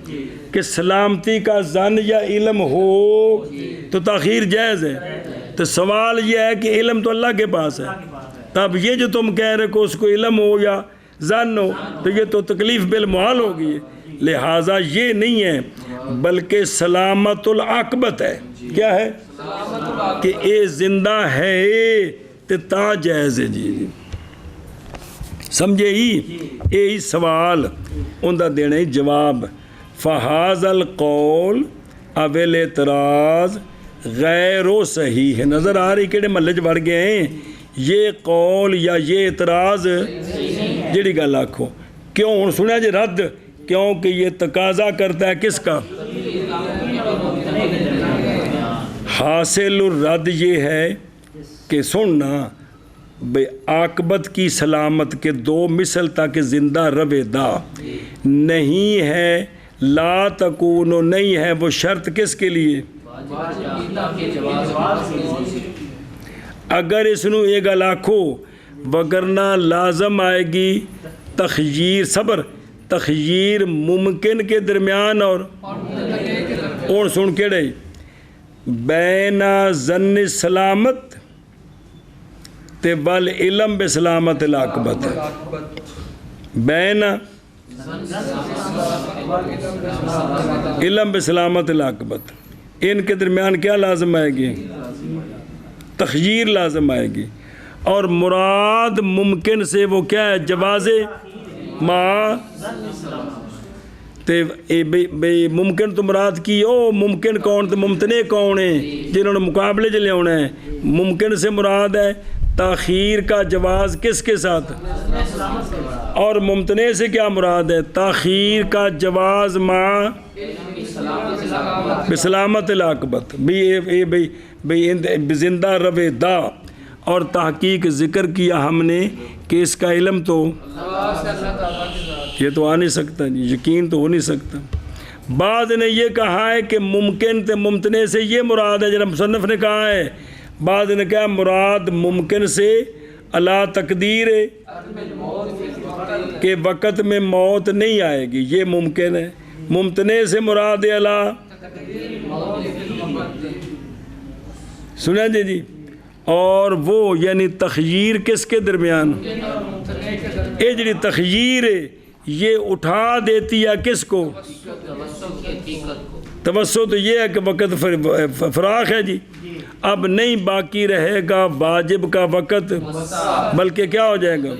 کہ سلامتی کا ظن یا علم ہو تو تاخیر جائز ہے تو سوال یہ ہے کہ علم تو اللہ کے پاس ہے تب یہ جو تم کہہ رہے کہ اس کو علم ہو یا ظن ہو تو یہ تو تکلیف بالمحال ہوگی لہٰذا یہ نہیں ہے بلکہ سلامت العاقبت ہے کیا ہے کہ اے زندہ ہے تے تا جائز ہے جی سمجھے ہی سوال ان دا دینا ہی جواب فہذا القول اول اعتراض غیر و صحیح ہے نظر آ رہی کہڑے محلے وڑ گئے ہیں یہ قول یا یہ اعتراض جڑی گل آکھو کیوں ہن سنیا جی رد کیونکہ یہ تقاضا کرتا ہے کس کا حاصل الرد یہ ہے کہ سننا بے عاقبت کی سلامت کے دو مثل تاکہ زندہ روے دا نہیں ہے لا تکون نہیں ہے وہ شرط کس کے لیے اگر اس نو یہ گل آکھو وگرنہ لازم آئے گی تخییر صبر تخییر ممکن کے درمیان اور سن کے رہی بین ظن سلامت تے والعلم بسلامت العاقبت بین علم بسلامت العاقبت ان کے درمیان کیا لازم آئے گی تخییر لازم آئے گی اور مراد ممکن سے وہ کیا ہے جواز ما تے بھئی ممکن تو مراد کی او ممکن کون تے ممتنے کون ہیں جنہوں نے مقابلے جو لے ہونا ہے ممکن سے مراد ہے تاخیر کا جواز کس کے ساتھ اور ممتنے سے کیا مراد ہے تاخیر کا جواز ما بسلامت العاقبت بھی زندہ روے دا اور تحقیق ذکر کیا ہم نے کہ اس کا علم تو یہ تو آ نہیں سکتا یقین تو ہو نہیں سکتا بعض نے یہ کہا ہے کہ ممکن تے ممتنے سے یہ مراد ہے جناب مصنف نے کہا ہے بعض نے کہا مراد ممکن سے اللہ تقدیر ہے کہ وقت میں موت نہیں آئے گی یہ ممکن ہے ممتنے سے مراد اللہ سنا جی اور وہ یعنی تخییر کس کے درمیان اے جڑی تخییر ہے یہ اٹھا دیتی ہے کس کو توسط تو یہ ہے کہ وقت فراخ ہے جی اب نہیں باقی رہے گا واجب کا وقت بلکہ کیا ہو جائے گا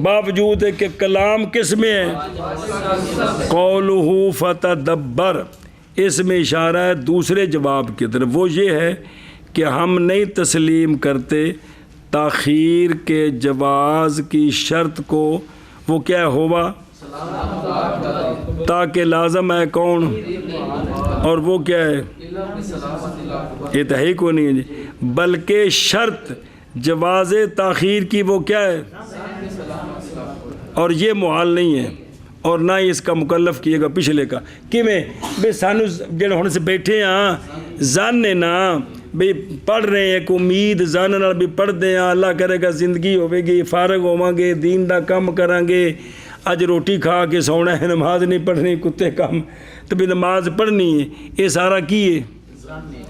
باوجود ہے کہ کلام کس میں ہے قولہ فتدبر اس میں اشارہ ہے دوسرے جواب کی طرف وہ یہ ہے کہ ہم نہیں تسلیم کرتے تاخیر کے جواز کی شرط کو وہ کیا ہوا تاکہ لازم ہے کون اور وہ کیا ہے یہ تو ہی کو نہیں ہے جی بلکہ شرط جواز تاخیر کی وہ کیا ہے اور یہ محال نہیں ہے اور نہ ہی اس کا مکلف کیے گا پچھلے کا کہ میں بے سانو جڑے ہونے سے بیٹھے ہاں زن نے نا بھی پڑھ رہے ہیں ایک امید زن نال بھی پڑھ دیں اللہ کرے گا زندگی ہوے گی فارغ ہوواں گے دین دا کم کریں گے اج روٹی کھا کے سونا ہے نماز نہیں پڑھنی کتے کم تو بھی نماز پڑھنی ہے یہ سارا کی ہے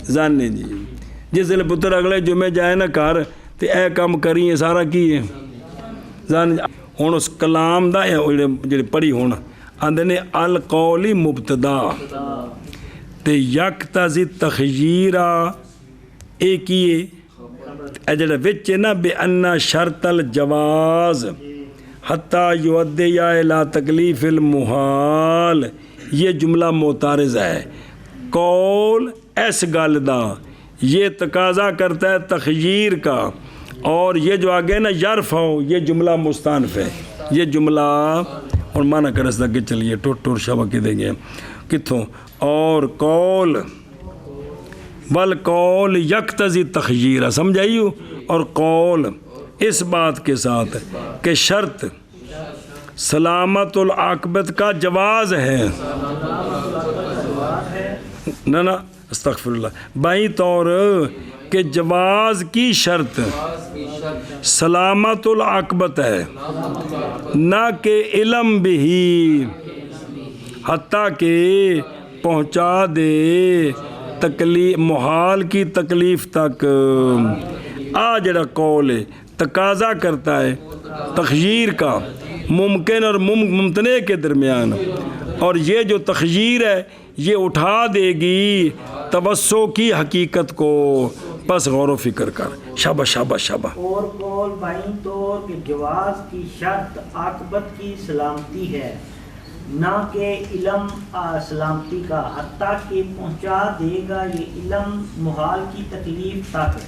زن ہے جی جس دل پتر اگلے جمعے جائے نا گھر تو اے کم کری ہے سارا کی ہے زن ہوں اس کلام دا جڑے پڑھی ہونا آندے نے القولی مبتدا تے یکتزی تخییرا اے کیے اے جڑا وچ نا بے انا شرط الجواز حتی یؤدی الی تکلیف المحال یہ جملہ معترض ہے قول اس گل دا یہ تقاضا کرتا ہے تخییر کا اور یہ جو آگے نا یرفع یہ جملہ مستانف ہے یہ جملہ اور مانا کرس لگے چلیے ٹور شبہ کی دیں گے کتوں اور قول والقول یقتضی تخییر سمجھائیو اور قول اس بات کے ساتھ کہ شرط سلامت العاقبت کا جواز ہے نا استغفر اللہ بائیں طور کہ جواز کی شرط سلامت العاقبت ہے نہ کہ علم بھی حتیٰ کہ پہنچا دے تکلیف محال کی تکلیف تک جڑا قول ہے تقاضا کرتا ہے تخییر کا ممکن اور ممتنع کے درمیان اور یہ جو تخییر ہے یہ اٹھا دے گی توسع کی حقیقت کو پس غور و فکر کر شابہ شابہ شابہ اور قول بائیں طور کہ جواز کی شرط عاقبت کی سلامتی ہے نہ کہ علم سلامتی کا حتیٰ کہ پہنچا دے گا یہ علم محال کی تکلیف تک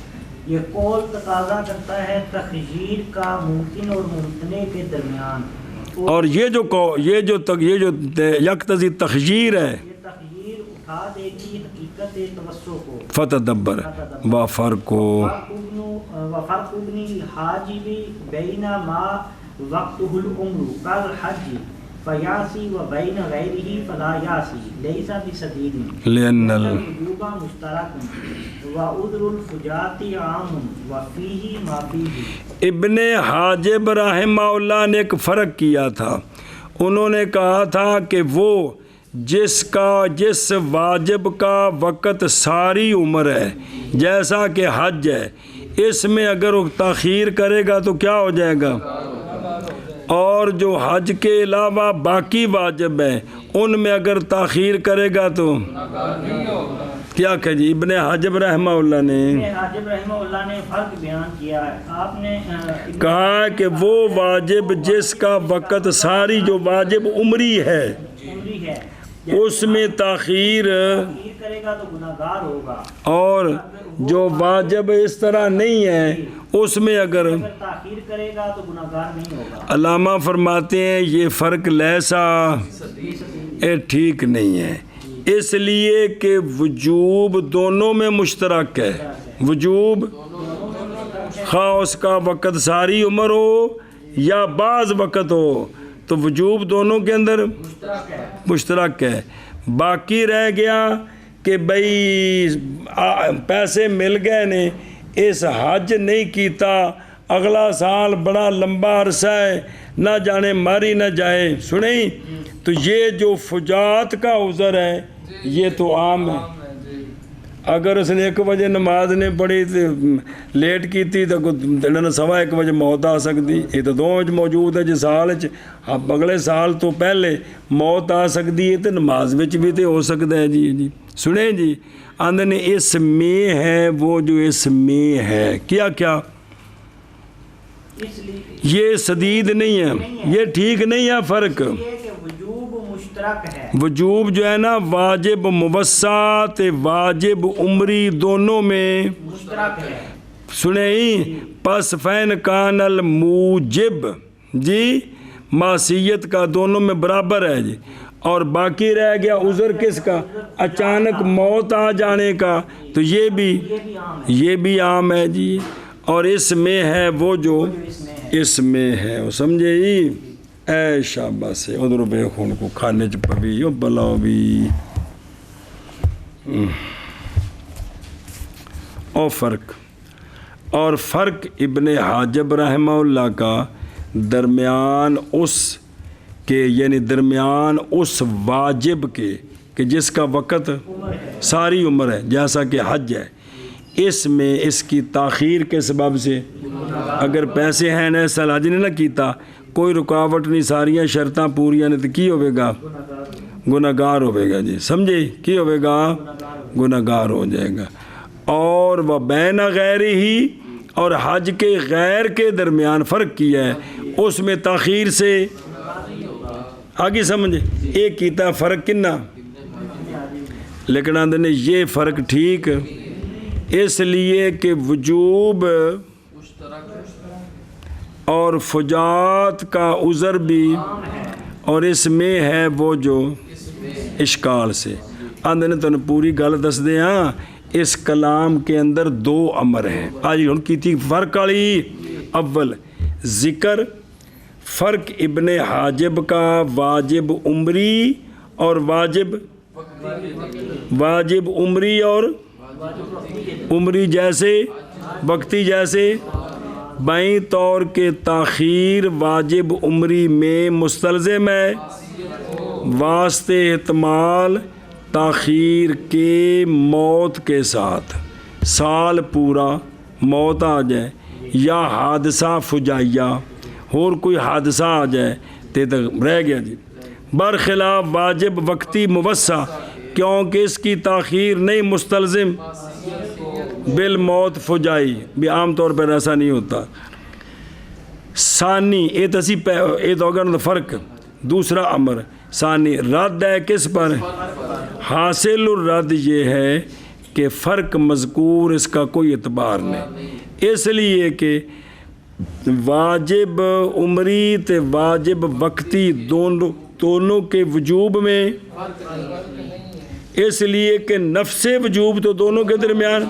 یہ قول تقاضا کرتا ہے تخییر کا ممکن اور ممتنع کے درمیان اور یہ جو یقتضی تخییر ہے یہ تخییر اٹھا دے گی حقیقت توسع کو فتدبر و فرق وفرق ابن حاجب بین ما وقته العمر كالحج فیاسی و بین غیرہ فلا یاسی لیس بسدید لأن الوجوب مشترک و عذر الفجات عام و فیہ ما فیہ ابن حاجب رحمہ اللہ نے ایک فرق کیا تھا انہوں نے کہا تھا کہ وہ جس واجب کا وقت ساری عمر ہے جیسا کہ حج ہے اس میں اگر وہ تاخیر کرے گا تو کیا ہو جائے گا اور جو حج کے علاوہ باقی واجب ہیں ان میں اگر تاخیر کرے گا تو کیا کہ جی ابن حاجب رحمہ اللہ نے فرق بیان کیا ہے آپ نے کہا کہ وہ واجب جس کا وقت ساری جو واجب عمری ہے اس میں تاخیر کرے گا تو گناہگار ہوگا اور جو واجب اس طرح نہیں ہے اس میں اگر تاخیر کرے گا تو گناہگار نہیں ہوگا علامہ فرماتے ہیں یہ فرق لیسا ٹھیک نہیں ہے اس لیے کہ وجوب دونوں میں مشترک ہے وجوب خواہ اس کا وقت ساری عمر ہو یا بعض وقت ہو تو وجوب دونوں کے اندر مشترک ہے باقی رہ گیا کہ بھئی پیسے مل گئے نے اس حج نہیں کیتا اگلا سال بڑا لمبا عرصہ ہے نہ جانے ماری نہ جائے سنیں تو یہ جو فجات کا عذر ہے یہ تو عام ہے اگر اس نے 1 بجے نماز نہیں پڑھی لیٹ کی تھی تو 1:15 بجے موت آ سکتی یہ تو دونوں موجود ہے جس سال اگلے سال تو پہلے موت آ سکتی ہے تو نماز بھی تو ہو سکتا ہے جی سنیں جی آندھے نے اس میں ہے وہ جو اس میں ہے کیا یہ سدید نہیں ہے یہ ٹھیک نہیں ہے فرق وجوب جو ہے نا واجب موسعت واجب عمری دونوں میں سنیں پس فین کان الموجب جی معصیت کا دونوں میں برابر ہے جی اور باقی رہ گیا عذر کس کا اچانک موت آ جانے کا تو یہ بھی عام ہے جی اور اس میں ہے وہ جو اس میں ہے وہ سمجھے جی اے شابہ سے ادھر بے خون کو کھانے چ پوی بلاؤ بھی اور فرق ابن حاجب رحمہ اللہ کا درمیان اس کے یعنی درمیان اس واجب کے کہ جس کا وقت ساری عمر ہے جیسا کہ حج ہے اس میں اس کی تاخیر کے سبب سے اگر پیسے ہیں نہ سال حج نے نہ کیتا کوئی رکاوٹ نہیں ساریاں شرطاں پوریاں نے تو کی ہوئے گا گناہگار ہوئے گا جی سمجھے کی ہوئے گا گناہگار ہو جائے گا اور وہ بین غیر ہی اور حج کے غیر کے درمیان فرق کیا ہے اس میں تاخیر سے آگے سمجھے ایک کیتا فرق کنا لیکن آندھے نے یہ فرق ٹھیک اس لیے کہ وجوب اور فجات کا عذر بھی، اور اس میں ہے وہ جو اشکال سے آندے نے تمہیں پوری گل دس دے ہاں اس کلام کے اندر دو امر ہیں آج ہن کیتی فرق والی اول ذکر فرق ابن حاجب کا واجب عمری اور واجب عمری اور عمری جیسے وقتی جیسے بائیں طور کے تاخیر واجب عمری میں مستلزم ہے واسطے احتمال تاخیر کے موت کے ساتھ سال پورا موت آ جائے یا حادثہ فجائیہ اور کوئی حادثہ آ جائے تو رہ گیا جی برخلاف واجب وقتی موسع کیونکہ اس کی تاخیر نہیں مستلزم بالموت فجائی بھی عام طور پر ایسا نہیں ہوتا ثانی یہ تو ہوگا فرق دوسرا امر ثانی رد ہے کس پر حاصل الرد یہ ہے کہ فرق مذکور اس کا کوئی اعتبار نہیں اس لیے کہ واجب عمری تے واجب وقتی دونوں کے وجوب میں اس لیے کہ نفس وجوب تو دونوں کے درمیان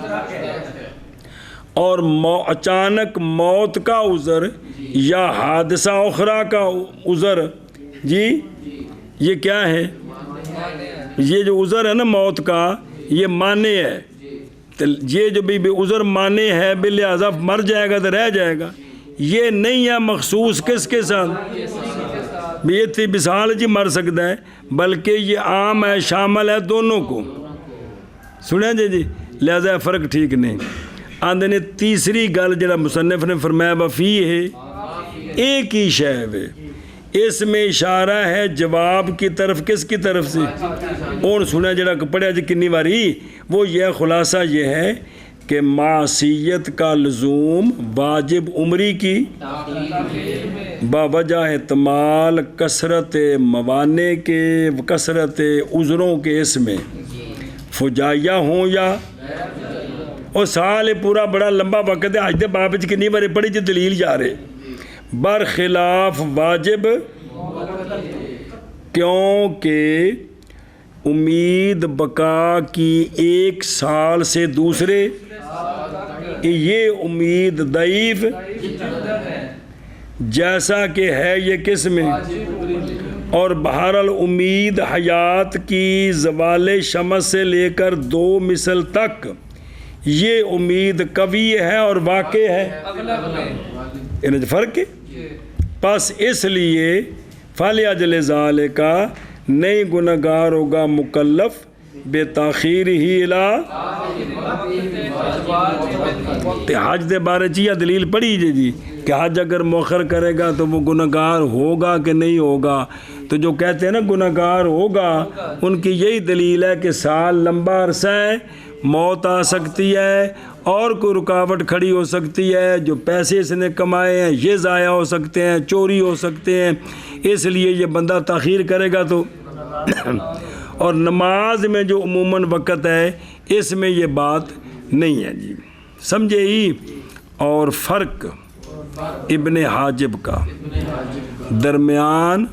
اور اچانک موت کا عذر یا حادثہ اخرى کا عذر جی یہ کیا ہے یہ جو عذر ہے نا موت کا یہ معنی ہے یہ جو بھی عذر معنی ہے باللحاظ مر جائے گا تو رہ جائے گا یہ نہیں ہے مخصوص کس کے ساتھ بھی یہ تھی مثال جی مر سکتا ہے بلکہ یہ عام ہے شامل ہے دونوں کو سنیں جی لہذا فرق ٹھیک نہیں آندے نے تیسری گل جڑا مصنف نے فرمایا وفی ہے ایک ہی شے ہے اس میں اشارہ ہے جواب کی طرف کس کی طرف سے اور سنا جڑا پڑھا جی کنی باری وہ یہ خلاصہ یہ ہے کہ معصیت کا لزوم واجب عمری کی باوجہ احتمال کثرت موانع کے کثرت عذروں کے اس میں فجائیہ ہوں یا اور سال پورا بڑا لمبا وقت ہے آج دے باب وچ کنی باری پڑھی جی دلیل جا رہے برخلاف واجب کیونکہ امید بقا کی ایک سال سے دوسرے یہ امید ضعیف جیسا کہ ہے یہ کس میں اور بہرحال امید حیات کی زوال شمس سے لے کر 2 مثل تک یہ امید قوی ہے اور واقع ہے انہیں فرق ہے پس اس لیے فَلْيَجْلِ ذَلِكَ نہیں گناہگار ہوگا مکلف بے تاخیر ہی حج دے بارے چیئے دلیل پڑھی جی کہ حج اگر مؤخر کرے گا تو وہ گناہگار ہوگا کہ نہیں ہوگا تو جو کہتے ہیں نا گناہگار ہوگا ان کی یہی دلیل ہے کہ سال لمبا عرصہ ہے موت آ سکتی ہے اور کوئی رکاوٹ کھڑی ہو سکتی ہے جو پیسے اس نے کمائے ہیں یہ ضائع ہو سکتے ہیں چوری ہو سکتے ہیں اس لیے یہ بندہ تاخیر کرے گا تو اور نماز میں جو عموماً وقت ہے اس میں یہ بات نہیں ہے جی سمجھے ہی اور فرق ابن حاجب کا درمیان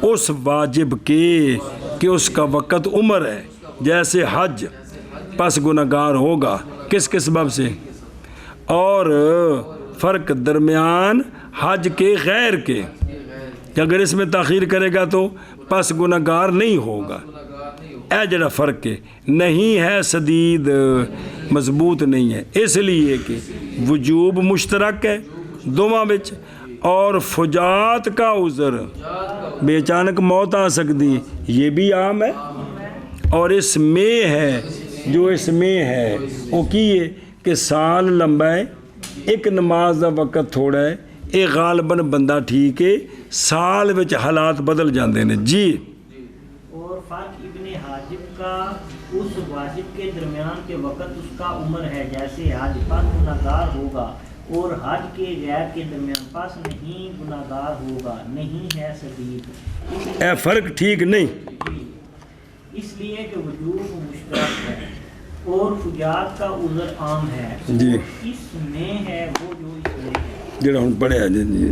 اس واجب کے کہ اس کا وقت عمر ہے جیسے حج پس گناہگار ہوگا کس سبب سے اور فرق درمیان حج کے غیر کے کہ اگر اس میں تاخیر کرے گا تو پس گناہگار نہیں ہوگا اے جڑا فرق ہے نہیں ہے شدید مضبوط نہیں ہے اس لیے کہ وجوب مشترک ہے دونوں وچ اور فجات کا عذر بے اچانک موت آ سکتی یہ بھی عام ہے اور اس میں ہے جو اس میں ہے وہ کی ہے کہ سال لمبا ہے ایک نماز دا وقت تھوڑا ہے ایک غالباً بندہ ٹھیک ہے سال وچ حالات بدل جاندے نے جی اور فرق ابن حاجب کا اس واجب کے درمیان کے وقت اس کا عمر ہے جیسے حج پر گناہگار ہوگا اور حج کے غیر کے درمیان پس نہیں گناہگار ہوگا نہیں ہے شدید اے فرق ٹھیک نہیں اس لیے کہ وجوب مشترک ہے اور فجات کا عذر عام ہے جی اس میں ہے وہ جو اس میں ہے ਜਿਹੜਾ ਹੁਣ ਪੜਿਆ ਜੀ ਜੀ